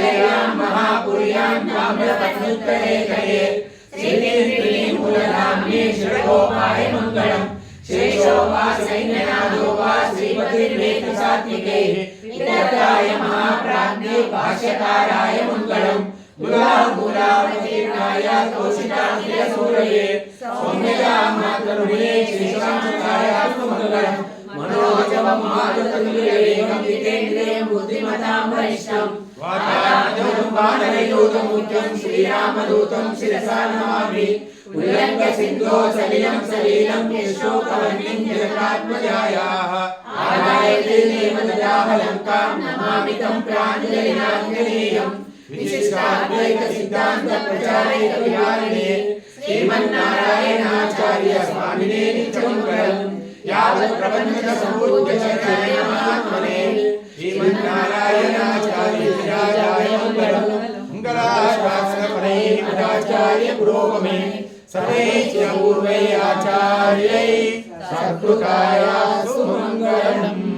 कलयां महापुर्यां ताम्रपत्नुत्तरे कले श्रीमूलनाम्ने षडगोपाय मङ्गलम् शेषो वा सैन्यनादो वा श्रीपतिर्वेदसात्विकैः विदग्धाय महाप्राज्ञे भाष्यकाराय मङ्गलम् मूलावतीर्णाय कौशिकाखिलसूरये सौम्यजामातरुणे श्रीशांसकाय मङ्गलम् मनोजवं मातृतुल्यवेगं जितेन्द्रियं बुद्धिमतां वरिष्ठम् वानरयूतमुख्यं श्रीरामदूतं शिरसा नमामि उल्लङ्घ्य सिन्धो सलिलं सलीलं यशोकवह्निं जगदात्मजायाः आदाय देव ददाहलङ्कां नमामि तं प्राञ्जलिनाञ्जनेयम् विशिष्टाद्वैत सिद्धान्त प्रचारैक विहारिणे श्रीमन्नारायणाचार्य स्वामिने नित्यमङ्गलम् यावत् प्रपञ्च सम्पूज्य चरणाय महात्मने श्रीमन्नारायणाचार्य विराजाय मङ्गलम् मङ्गलाशासनपरैः पदाचार्य पुरोगमे सर्वैश्च पूर्वैः आचार्यैः सत्कृताय सुमङ्गलम्।